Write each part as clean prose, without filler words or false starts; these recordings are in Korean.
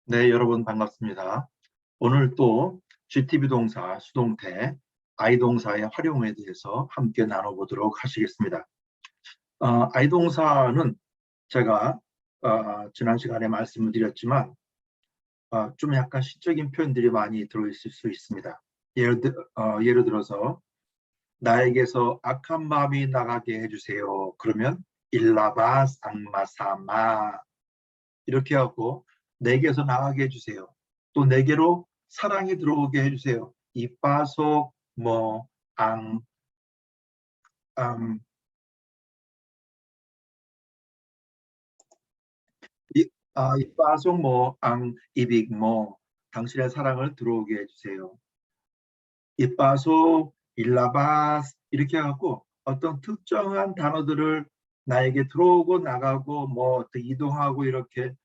네, 여러분 반갑습니다. 오늘 또 GTB 동사, 수동태, I 동사의 활용에 대해서 함께 나눠보도록 하시겠습니다. I 동사는 제가 지난 시간에 말씀을 드렸지만 좀 약간 시적인 표현들이 많이 들어있을 수 있습니다. 예를 들어서 나에게서 악한 마음이 나가게 해주세요. 그러면 일라바 상마사마 이렇게 하고 내게서 나가게 해주세요. 또 내게로 사랑이 들어오게 해주세요. 이빠속 앙 이빠속 앙 이빅 당신의 사랑을 들어오게 해주세요. 이빠속 일라바스 이렇게 해갖고 어떤 특정한 단어들을 나에게 들어오고 나가고 이동하고 이렇게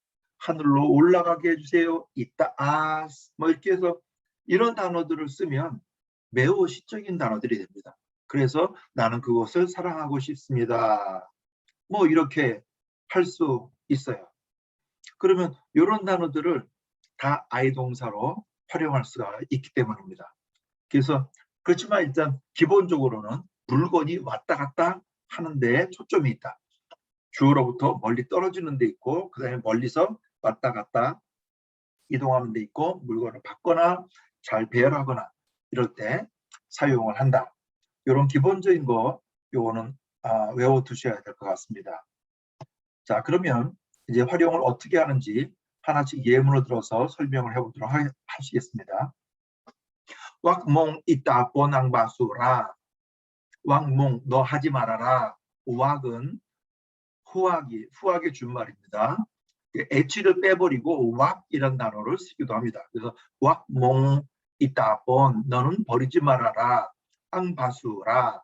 하늘로 올라가게 해주세요. 이따아스 이렇게 해서 이런 단어들을 쓰면 매우 시적인 단어들이 됩니다. 그래서 나는 그곳을 사랑하고 싶습니다. 이렇게 할 수 있어요. 그러면 이런 단어들을 다 I 동사로 활용할 수가 있기 때문입니다. 그래서 그렇지만 일단 기본적으로는 물건이 왔다 갔다 하는 데에 초점이 있다. 주어로부터 멀리 떨어지는 데 있고 그 다음에 멀리서 왔다 갔다 이동하는 데 있고 물건을 받거나 잘 배열하거나 이럴 때 사용을 한다. 이런 기본적인 거 요거는 외워두셔야 될 것 같습니다. 자, 그러면 이제 활용을 어떻게 하는지 하나씩 예문을 들어서 설명을 해보도록 하시겠습니다. 왁몽 이따 보낭바수라. 왁몽 너 하지 말아라. 왁은 후학의 준말입니다. H를 빼버리고 왁 이런 단어를 쓰기도 합니다. 그래서 왁몽 이따 본 너는 버리지 말아라. 앙바수라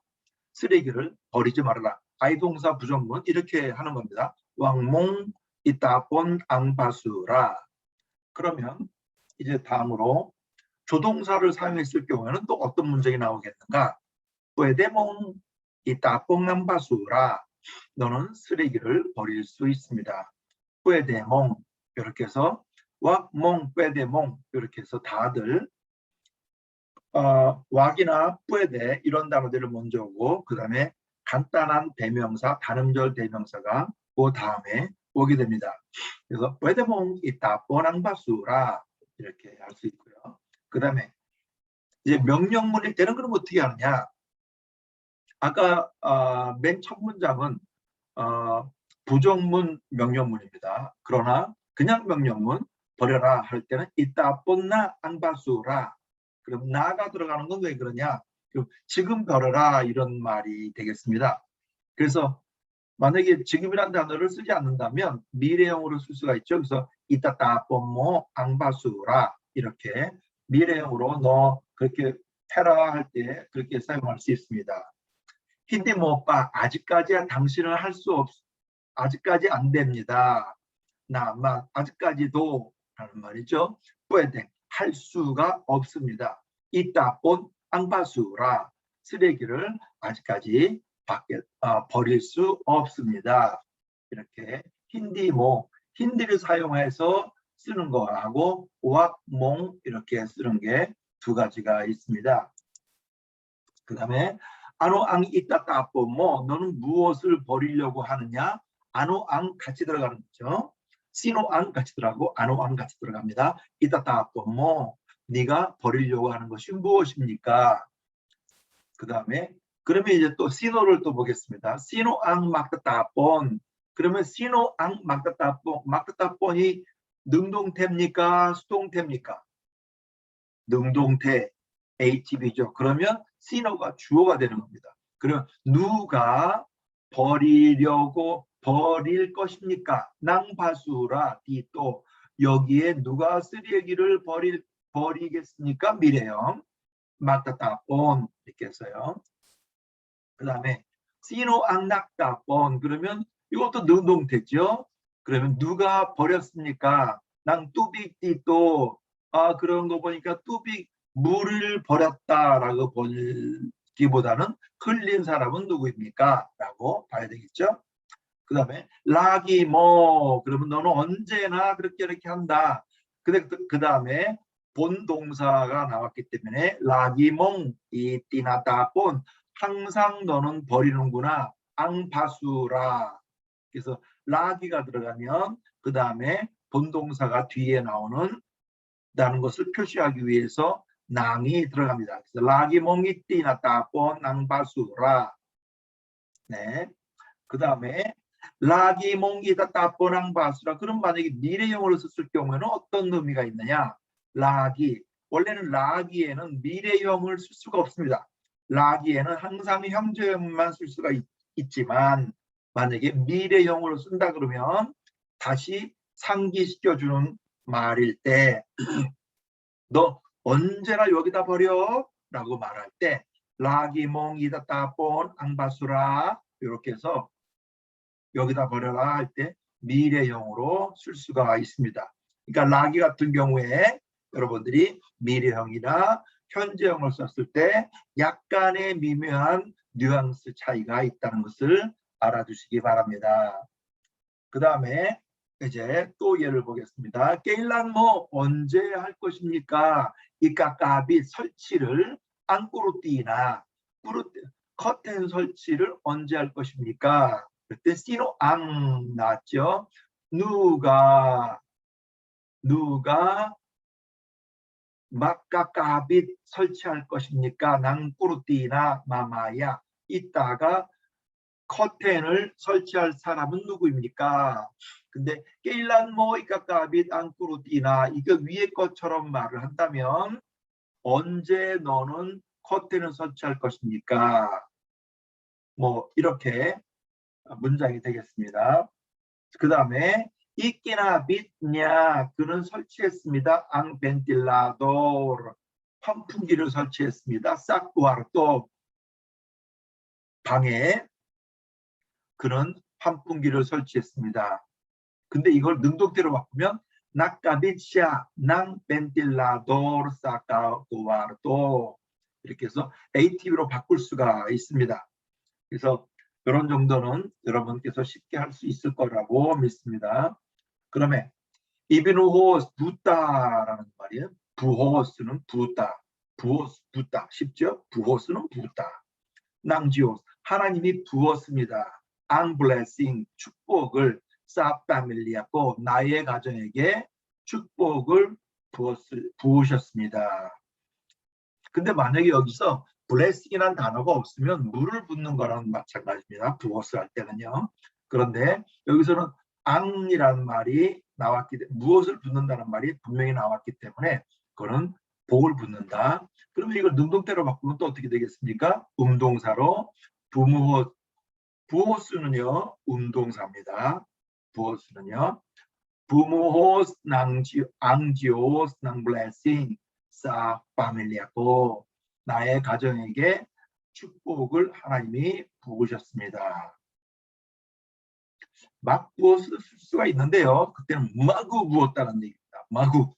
쓰레기를 버리지 말아라. I 동사 부정문 이렇게 하는 겁니다. 왁몽 이따 본 앙바수라. 그러면 이제 다음으로 조동사를 사용했을 경우에는 또 어떤 문장이 나오겠는가? puede몽 이따 본 앙바수라. 너는 쓰레기를 버릴 수 있습니다. puede몽 이렇게 해서 왁몽 puede몽 이렇게 해서 다들 왁이나 puede 이런 단어들을 먼저 오고 그 다음에 간단한 대명사, 단음절 대명사가 그 다음에 오게 됩니다. 그래서 puede몽 이따 뽀낭바수라 이렇게 할 수 있고요. 그 다음에 이제 명령문일 때는 그럼 어떻게 하느냐? 아까 맨 첫 문장은 부정문 명령문입니다. 그러나 그냥 명령문 버려라 할 때는 이따 뻔나 앙바수라. 그럼 나가 들어가는 건 왜 그러냐? 그럼 지금 버려라 이런 말이 되겠습니다. 그래서 만약에 지금이라는 단어를 쓰지 않는다면 미래형으로 쓸 수가 있죠. 그래서 이따 뻔모 앙바수라 이렇게 미래형으로 너 그렇게 해라 할 때 그렇게 사용할 수 있습니다. 힌디 오빠 아직까지야 당신은 할 수 없 아직까지 안 됩니다. 아직까지도 라는 말이죠. puede 할 수가 없습니다. 이따 본 앙바수라 쓰레기를 아직까지 버릴 수 없습니다. 이렇게 힌디를 사용해서 쓰는 거하고 왁몽 이렇게 쓰는 게 두 가지가 있습니다. 그 다음에 아노앙 이따 뭐 너는 무엇을 버리려고 하느냐? 아노앙 같이 들어가는 거죠. 시노앙 같이 들어가고 아노앙 같이 들어갑니다. 이따 뭐 네가 버리려고 하는 것이 무엇입니까? 그 다음에 그러면 이제 또 시노를 또 보겠습니다. 시노앙 막따 본 그러면 시노앙 막따 본이 능동태입니까? 수동태입니까? 능동태 ATB죠. 그러면 시노가 주어가 되는 겁니다. 그러면 누가 버릴 것입니까? 낭바수라 또 여기에 누가 쓰레기를 버리겠습니까? 미래형 막다다 본 이렇게 했어요. 그 다음에 시노 앙낙다 본 그러면 이것도 능동태죠. 그러면 누가 버렸습니까? 난 뚜빅 띠또 그런 거 보니까 뚜빅 물을 버렸다라고 보기보다는 흘린 사람은 누구입니까? 라고 봐야 되겠죠. 그 다음에 락이 그러면 너는 언제나 그렇게 이렇게 한다. 근데 그 다음에 본동사가 나왔기 때문에 라기몽 이 띠나다본 항상 너는 버리는구나 앙바수라. 그래서 라기가 들어가면 그 다음에 본동사가 뒤에 나오는 다는 것을 표시하기 위해서 낭이 들어갑니다. 그래서 라기몽이 띠나다본 앙바수라. 네. 그 다음에 라기몽이다 따뽀랑 바수라. 그럼 만약에 미래형으로 썼을 경우에는 어떤 의미가 있느냐? 라기. 원래는 라기에는 미래형을 쓸 수가 없습니다. 라기에는 항상 현재형만 쓸 수가 있지만 만약에 미래형으로 쓴다 그러면 다시 상기시켜주는 말일 때 너 언제나 여기다 버려? 라고 말할 때 라기몽이다 따뽀 앙바수라 이렇게 해서 여기다 버려라 할 때 미래형으로 쓸 수가 있습니다. 그러니까 라기 같은 경우에 여러분들이 미래형이나 현재형을 썼을 때 약간의 미묘한 뉘앙스 차이가 있다는 것을 알아두시기 바랍니다. 그 다음에 이제 또 예를 보겠습니다. 게일란 뭐 언제 할 것입니까? 이 까까비 설치를 앙꾸루띠나 커튼 설치를 언제 할 것입니까? 그때 시노 앙 나왔죠. 누가 막까까빗 설치할 것입니까? 낭꾸루띠나 마마야. 이따가 커튼을 설치할 사람은 누구입니까? 근데 게일란 뭐 이까까빗 앙꾸루띠나 이거 위에 것처럼 말을 한다면 언제 너는 커튼을 설치할 것입니까? 뭐 이렇게 문장이 되겠습니다. 그 다음에 있기나 빛냐 그는 설치했습니다. 앙 벤틸라도르 환풍기를 설치했습니다. 싹구아르또 방에 그는 환풍기를 설치했습니다. 근데 이걸 능동태로 바꾸면 나까비샤 낭 벤틸라도르 싹구아르또 이렇게 해서 ATV로 바꿀 수가 있습니다. 그래서 이런 정도는 여러분께서 쉽게 할 수 있을 거라고 믿습니다. 그러면 이비누호스 붓다라는 말이에요. 부호스는 붓다. 부호스 붓다. 쉽죠? 부호스는 붓다. 낭지오스 하나님이 부었습니다. 앙블레싱 축복을 사파밀리아고 나의 가정에게 축복을 부으셨습니다. 근데 만약에 여기서 블레싱이라는 단어가 없으면 물을 붓는 거랑 마찬가지입니다. 부어스 할 때는요. 그런데 여기서는 앙이라는 말이 나왔기 때문에 무엇을 붓는다는 말이 분명히 나왔기 때문에 그거는 복을 붓는다. 그러면 이걸 능동태로 바꾸면 또 어떻게 되겠습니까? 음동사로 부호스는요. 음동사입니다. 부호스는요. 부모호스 앙지오스 낭블레싱 사 파밀리아고 나의 가정에게 축복을 하나님이 부으셨습니다. 막 부었을 수가 있는데요. 그때는 마구 부었다는 얘기입니다. 마구.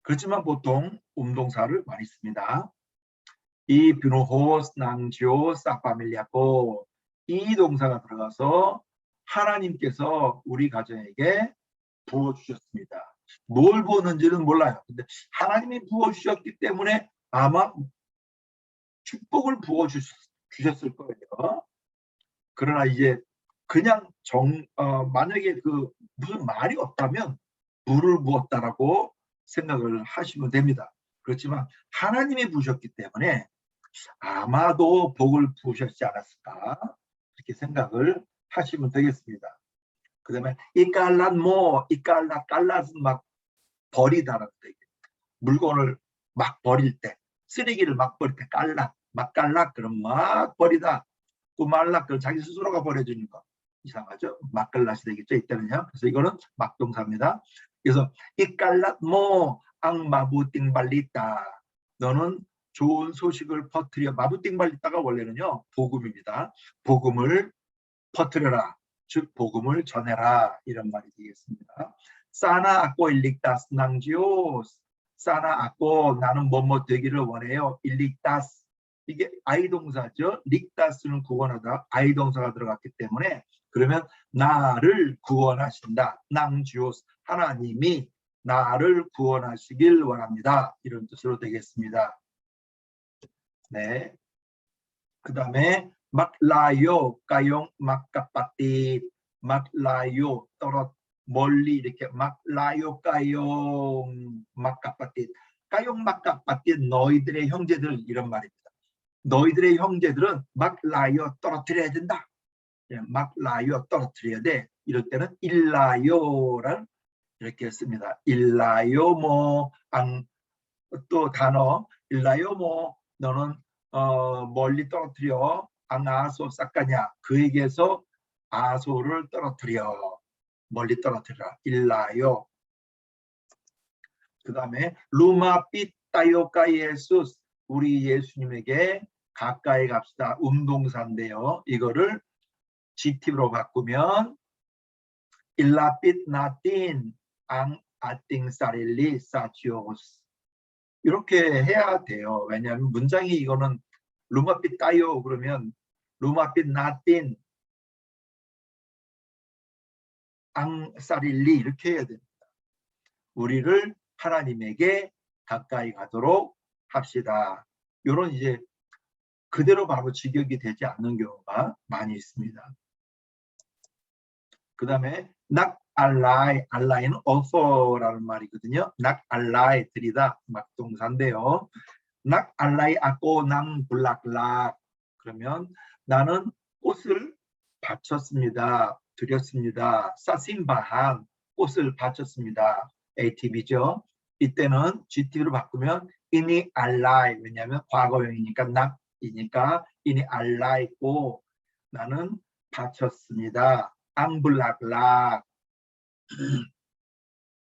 그렇지만 보통 음동사를 많이 씁니다. 이 비노호스 낭지오 사파밀리아고 이 동사가 들어가서 하나님께서 우리 가정에게 부어주셨습니다. 뭘 부었는지는 몰라요. 근데 하나님이 부어주셨기 때문에 아마 축복을 부어주셨을 거예요. 그러나 이제 그냥 만약에 무슨 말이 없다면 물을 부었다라고 생각을 하시면 됩니다. 그렇지만 하나님이 부으셨기 때문에 아마도 복을 부으셨지 않았을까 이렇게 생각을 하시면 되겠습니다. 그 다음에 깔랏은 막 버리다라는 뜻. 물건을 막 버릴 때, 쓰레기를 막 버릴 때 깔락 그럼 막 버리다. 그 말락 그 자기 스스로가 버려주는 거 이상하죠? 막깔랏이 되겠죠 이때는요. 그래서 이거는 막동사입니다. 그래서 앙마부띵발리다. 너는 좋은 소식을 퍼뜨려. 마부띵발리다가 원래는요 복음입니다. 복음을 퍼뜨려라. 즉 복음을 전해라 이런 말이 되겠습니다. 사나 아꼬 일릭다스 낭지오스 사나 아꼬 나는 뭐뭐 되기를 원해요. 일릭다스 이게 아이동사죠. 릭다스는 구원하다 아이동사가 들어갔기 때문에 그러면 나를 구원하신다. 낭지오스 하나님이 나를 구원하시길 원합니다. 이런 뜻으로 되겠습니다. 네. 그 다음에 막라요 까용 막까빠띠 막라요 떨어 멀리 이렇게 막라요 까용 막까빠띠 까용 막까빠띠 너희들의 형제들 이런 말입니다. 너희들의 형제들은 막라요 떨어뜨려야 된다. 막라요 떨어뜨려야 돼. 이럴 때는 일라요를 이렇게 씁니다. 일라요 또 단어 일라요 너는 멀리 떨어뜨려 앙아소 싹가냐 그에게서 아소를 떨어뜨려 멀리 떨어뜨려 일라요. 그 다음에 루마빛 따요까 예수스 우리 예수님에게 가까이 갑시다. 운동사인데요. 이거를 GT로 바꾸면 일라빛 나틴 앙 아띵 사릴리 사치오스 이렇게 해야 돼요. 왜냐하면 문장이 이거는 루마빛 따요 그러면 루마빛 나틴 앙 사릴리 이렇게 해야 됩니다. 우리를 하나님에게 가까이 가도록 합시다. 이런 이제 그대로 바로 직역이 되지 않는 경우가 많이 있습니다. 그 다음에 낙 알라이, 알라이는 also라는 말이거든요. 낙 알라이 들이다 막동사인데요. 낙 알라이 아꼬 낭 블락락 그러면 나는 꽃을 바쳤습니다. 드렸습니다. 사심바한 꽃을 바쳤습니다. ATB죠. 이때는 GT로 바꾸면 이니 알라이 왜냐하면 과거형이니까 낙이니까 이니 알라이고 나는 바쳤습니다. 앙블락락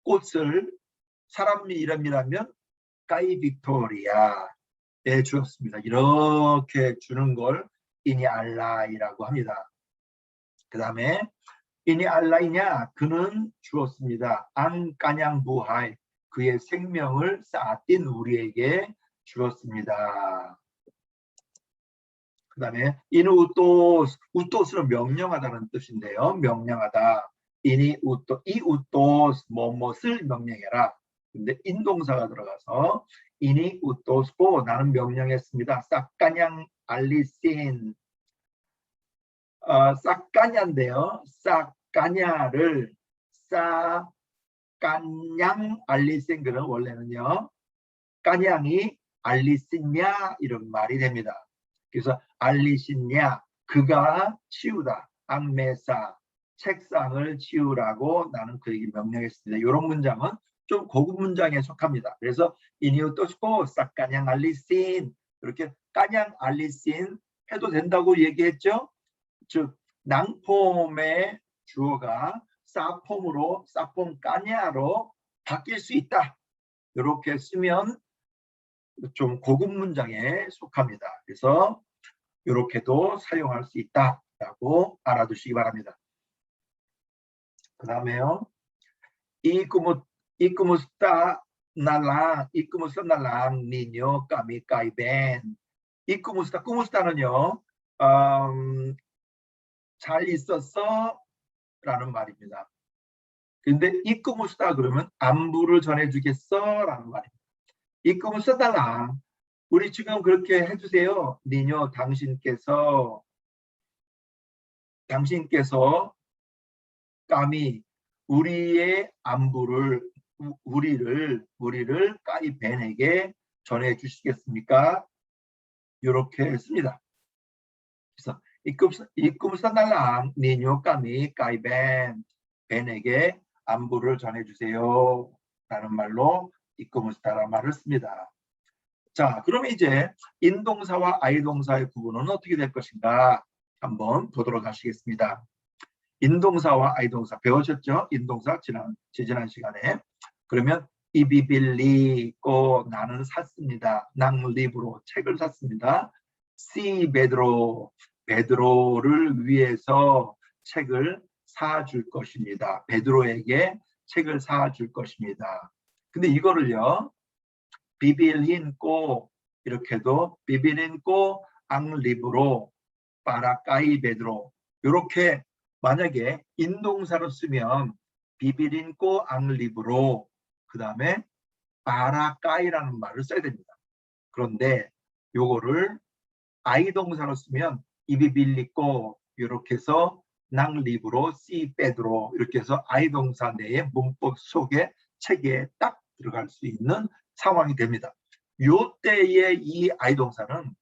꽃을 사람 이름이라면 까이 빅토리아에 주었습니다. 이렇게 주는 걸 이니 알라이라고 합니다. 그 다음에 이니 알라이냐 그는 주었습니다. 안 까냥 부하이 그의 생명을 쌓아뛴 우리에게 주었습니다. 그 다음에 이누 우토스 우토스는 명령하다는 뜻인데요. 명령하다. 이니 우토 이 우토스 뭐뭇을 명령해라. 근데 인동사가 들어가서 이니 우토스고 나는 명령했습니다. 싹까냥 알리신 싹까냐인데요. 싹까냐를 싹까냥 알리신 그는 원래는요. 까냥이 알리신냐 이런 말이 됩니다. 그래서 알리신냐 그가 치우다 안메사 책상을 치우라고 나는 그에게 명령했습니다. 이런 문장은 좀 고급 문장에 속합니다. 그래서 이니우토스코 싹까냥 알리신 이렇게 까냥 알리신 해도 된다고 얘기했죠. 즉 낭폼의 주어가 사폼으로 사폼 까냐로 바뀔 수 있다. 이렇게 쓰면 좀 고급 문장에 속합니다. 그래서 이렇게도 사용할 수 있다라고 알아두시기 바랍니다. 그 다음에요. 이꾸무스타 날랑 니뇨 까미 까이벤 꾸무스타는요 잘 있었어 라는 말입니다. 근데 이꾸무스타 그러면 안부를 전해주겠어 라는 말입니다. 이꾸무스타날랑 우리 지금 그렇게 해주세요. 니뇨 당신께서 까미 우리의 안부를 우리를 까이벤에게 전해 주시겠습니까? 이렇게 했습니다. 그래서 이꿈사날랑 니뇨 까미 까이벤 벤에게 안부를 전해 주세요. 라는 말로 이꾸무스타라는 말을 씁니다. 자, 그러면 이제 인동사와 아이동사의 구분은 어떻게 될 것인가 한번 보도록 하시겠습니다. 인동사와 아이동사 배우셨죠? 인동사 지난 시간에. 그러면 이비빌리 고 나는 샀습니다. 낭 리브로 책을 샀습니다. 시 베드로를 위해서 책을 사줄 것입니다. 베드로에게 책을 사줄 것입니다. 근데 이거를요. 비빌힌꼬 이렇게도 비빌힌꼬 앙리브로 파라까이 베드로 이렇게 만약에 인동사로 쓰면 비빌힌꼬 앙리브로 그 다음에 바라까이라는 말을 써야 됩니다. 그런데 요거를 I 동사로 쓰면 이비빌리꼬 이렇게 해서 낭리브로 시 빼드로 이렇게 해서 I 동사 내에 문법 속에 체계에 딱 들어갈 수 있는 상황이 됩니다. 요 때의 이 I 동사는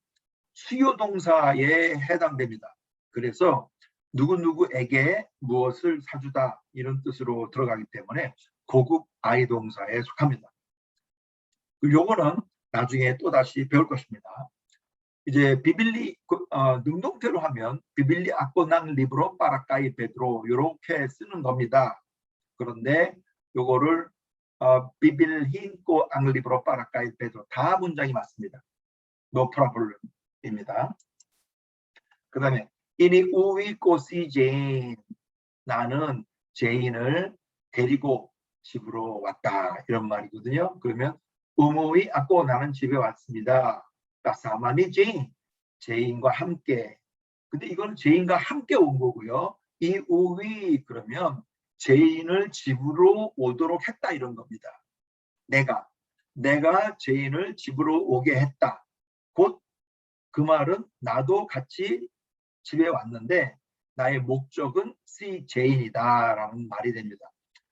수요 동사에 해당됩니다. 그래서 누구누구에게 무엇을 사주다 이런 뜻으로 들어가기 때문에 고급 I 동사에 속합니다. 요거는 나중에 또 다시 배울 것입니다. 이제 비빌리 능동태로 하면 비빌리 아꼬낭 리브로 빠라까이 베드로 이렇게 쓰는 겁니다. 그런데 요거를 비빌힌꼬 앙리브로 빠라까이 베드로 다 문장이 맞습니다. No problem입니다. 그 다음에 이니 우위꼬시 제인, 나는 제인을 데리고 집으로 왔다 이런 말이거든요. 그러면 우모이 아꼬, 나는 집에 왔습니다. 까사마니 제인, 제인과 함께. 근데 이건 제인과 함께 온 거고요. 이 우위 그러면 제인을 집으로 오도록 했다 이런 겁니다. 내가 제인을 집으로 오게 했다. 곧 그 말은 나도 같이 집에 왔는데 나의 목적은 C 제인이다라는 말이 됩니다.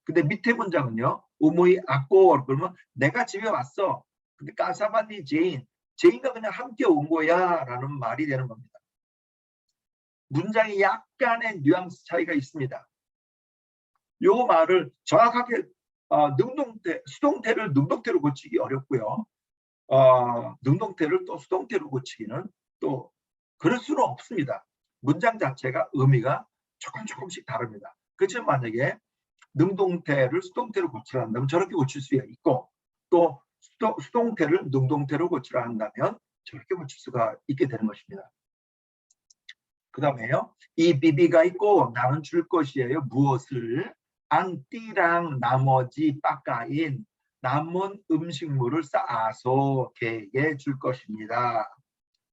근데 밑에 문장은요. 우모이 아꼬 그러면 내가 집에 왔어. 근데 까사바니 제인과 그냥 함께 온 거야 라는 말이 되는 겁니다. 문장이 약간의 뉘앙스 차이가 있습니다. 요 말을 정확하게 수동태를 능동태로 고치기 어렵고요. 능동태를 또 수동태로 고치기는 또 그럴 수는 없습니다. 문장 자체가 의미가 조금씩 다릅니다. 그렇지만 만약에 능동태를 수동태로 고치려 한다면 저렇게 고칠 수가 있고 또 수동태를 능동태로 고치려 한다면 저렇게 고칠 수가 있게 되는 것입니다. 그 다음에요. 이 비비가 있고 나는 줄 것이에요. 무엇을? 앙띠랑 나머지 빡가인 남은 음식물을 쌓아서 걔에게 줄 것입니다.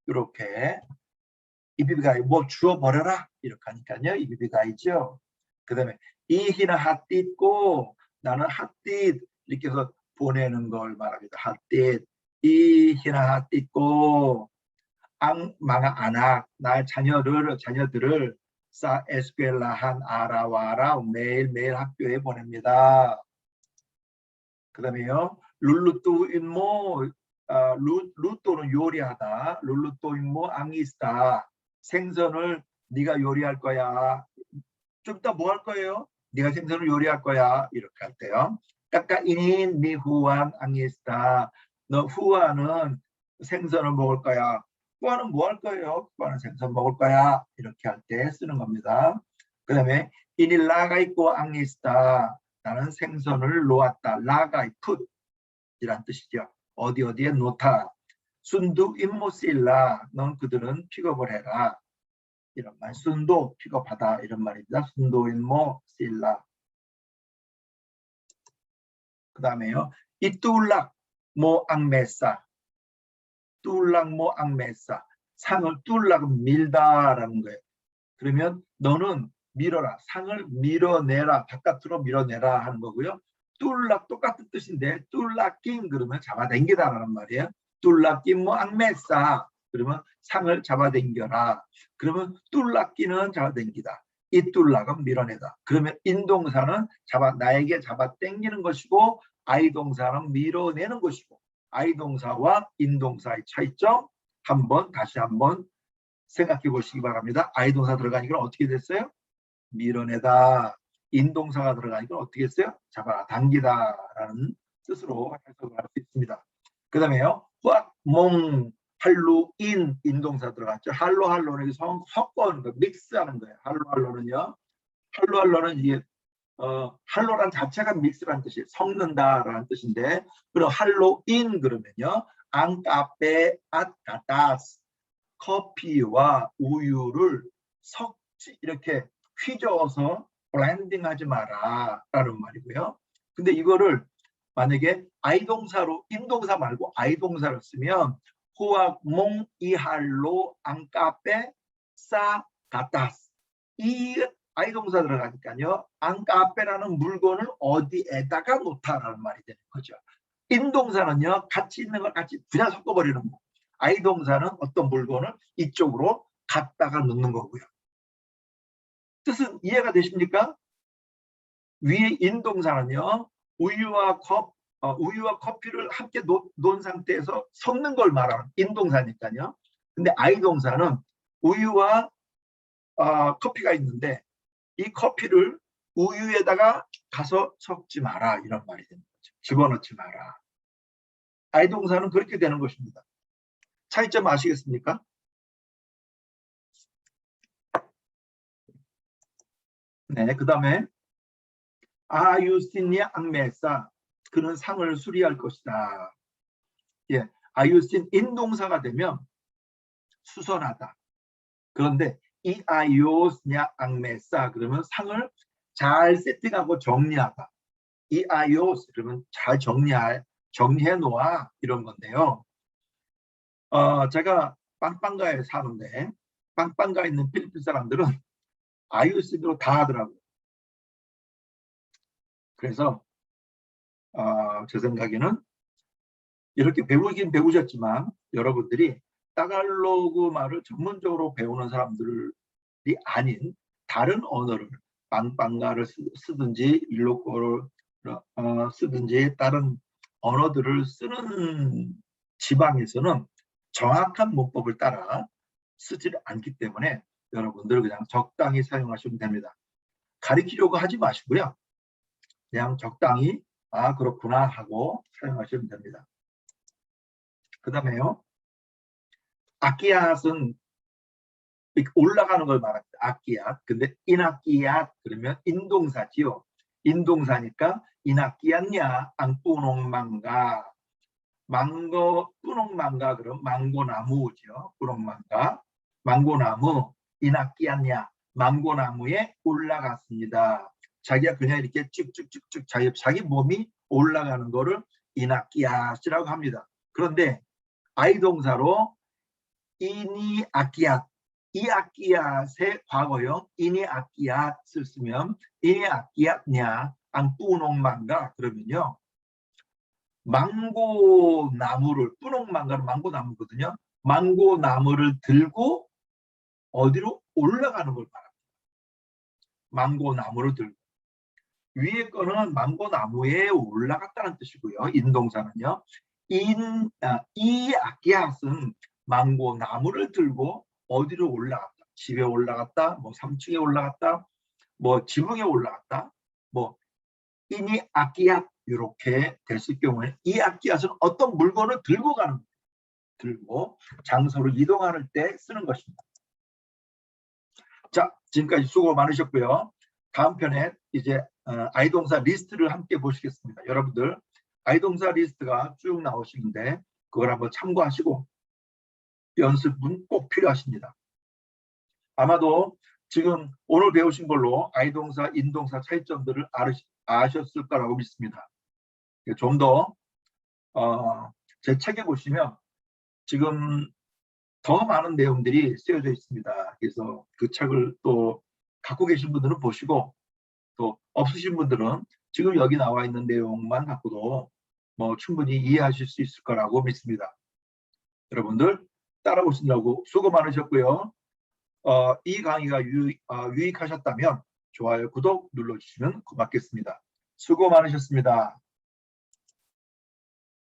이렇게 이비비가 뭐 주워버려라 이렇게 하니까요. 이비비가 있죠. 그 다음에 이히나 핫띠고 나는 핫띠 이렇게 해서 보내는 걸 말합니다. 핫띠 이히나 핫띠고 망아 아낙 나의 자녀들을 사 에스겔라한 아라와라 매일매일 학교에 보냅니다. 그 다음에요. 룰루또 인모 루또는 요리하다. 룰루또 인모 앙이스타 생선을 네가 요리할 거야. 좀 이따 뭐 할 거예요? 네가 생선을 요리할 거야. 이렇게 할 때요. 까까이닌 미 후안 앙이스타 너 후안은 생선을 먹을 거야. 후안은 뭐 할 거예요? 후안은 생선 먹을 거야. 이렇게 할 때 쓰는 겁니다. 그 다음에 이니 라가 있고 앙이스타 나는 생선을 놓았다. 라가 풋 이란 뜻이죠. 어디에 놓다. 순두 임모실라 넌 그들은 픽업을 해라. 이런 말. 순도 픽업하다 이런 말입니다. 순도 임모실라. 그 다음에요. 이뚜울락 모 앙메사. 뚜울락 모 앙메사. 상을 뚜울락은 밀다라는 거예요. 그러면 너는 밀어라. 상을 밀어내라. 바깥으로 밀어내라 하는 거고요. 뚫락 똑같은 뜻인데 뚫락낀 그러면 잡아당기다라는 말이에요. 뚫락낀 뭐 앙메싸 그러면 상을 잡아당겨라. 그러면 뚫락끼는 잡아당기다. 이 뚫락은 밀어내다. 그러면 인동사는 나에게 잡아당기는 것이고 아이동사는 밀어내는 것이고 아이동사와 인동사의 차이점 다시 한번 생각해 보시기 바랍니다. 아이동사 들어가니까 어떻게 됐어요? 밀어내다. 인동사가 들어가니까 어떻게 했어요? 잡아당기다라는 뜻으로 해석을 할 수 있습니다. 그 다음에요. 몽 할로인 인동사 들어갔죠. 할로는 섞어하는 거, 믹스하는 거예요. 할로는요. 할로는 이게 할로란 자체가 믹스라는 뜻이에요. 섞는다라는 뜻인데 그럼 할로인 그러면요. 앙카페 앗가다스 커피와 우유를 이렇게 휘저어서 블렌딩하지 마라 라는 말이고요. 근데 이거를 만약에 아이동사로 인동사 말고 아이동사를 쓰면 호악 몽 이할로 앙카페 사 가타스 이 아이동사 들어가니까요. 안카페라는 물건을 어디에다가 놓다라는 말이 되는 거죠. 인동사는요. 같이 있는 걸 같이 그냥 섞어버리는 거. 아이동사는 어떤 물건을 이쪽으로 갖다가 놓는 거고요. 뜻은 이해가 되십니까? 위에 인동사는요. 우유와 커피를 함께 놓은 상태에서 섞는 걸 말하는 인동사니까요. 근데 아이동사는 우유와 커피가 있는데 이 커피를 우유에다가 가서 섞지 마라 이런 말이 되는 거죠. 집어넣지 마라. 아이동사는 그렇게 되는 것입니다. 차이점 아시겠습니까? 네, 그 다음에 아유신이 앙메사 그는 상을 수리할 것이다. 예, 아유신 인동사가 되면 수선하다. 그런데 이 아요스냐 앙메사 그러면 상을 잘 세팅하고 정리하다. 이 아요스 그러면 잘 정리해 놓아 이런 건데요. 제가 빵빵가에 사는데 빵빵가에 있는 필리핀 사람들은 아유스로 다 하더라고요. 그래서 제 생각에는 이렇게 배우긴 배우셨지만 여러분들이 따갈로그 말을 전문적으로 배우는 사람들이 아닌 다른 언어를 빵빵가를 쓰든지 일로코를 쓰든지 다른 언어들을 쓰는 지방에서는 정확한 문법을 따라 쓰지 않기 때문에 여러분들 그냥 적당히 사용하시면 됩니다. 가리키려고 하지 마시고요. 그냥 적당히 그렇구나 하고 사용하시면 됩니다. 그 다음에요. 아끼앗은 올라가는 걸 말합니다. 아끼앗. 근데 인아끼앗 그러면 인동사지요. 인동사니까 인아끼앗냐 앙뿌농망가 망고 뿌농망가 그럼 망고나무죠. 뿌농망가 망고나무 인아끼앗냐 망고나무에 올라갔습니다. 자기가 그냥 이렇게 쭉쭉쭉쭉 자기 몸이 올라가는 거를 인아끼앗이라고 합니다. 그런데 아이동사로 이니 아끼앗 이 아끼앗의 과거형 이니 아끼앗을 쓰면 이니 아끼앗냐 앙뿌농망가 그러면요. 망고나무를 뿌농망가는 망고나무거든요. 망고나무를 들고 어디로 올라가는 걸 말합니다. 망고나무를 들고 위에 거는 망고나무에 올라갔다는 뜻이고요. 인동사는요. 이 아끼앗은 망고나무를 들고 어디로 올라갔다. 집에 올라갔다. 뭐 3층에 올라갔다. 뭐 지붕에 올라갔다. 뭐 이니 아끼앗 이렇게 됐을 경우에 이 아끼앗은 어떤 물건을 들고 가는 거예요. 들고 장소로 이동할 때 쓰는 것입니다. 자, 지금까지 수고 많으셨고요. 다음 편에 이제 아이동사 리스트를 함께 보시겠습니다. 여러분들 아이동사 리스트가 쭉 나오시는데 그걸 한번 참고하시고 연습은 꼭 필요하십니다. 아마도 지금 오늘 배우신 걸로 아이동사, 인동사 차이점들을 아셨을 거라고 믿습니다. 좀 더 제 책에 보시면 지금 더 많은 내용들이 쓰여져 있습니다. 그래서 그 책을 또 갖고 계신 분들은 보시고 또 없으신 분들은 지금 여기 나와 있는 내용만 갖고도 뭐 충분히 이해하실 수 있을 거라고 믿습니다. 여러분들 따라오시느라고 수고 많으셨고요. 이 강의가 유익하셨다면 좋아요, 구독 눌러주시면 고맙겠습니다. 수고 많으셨습니다.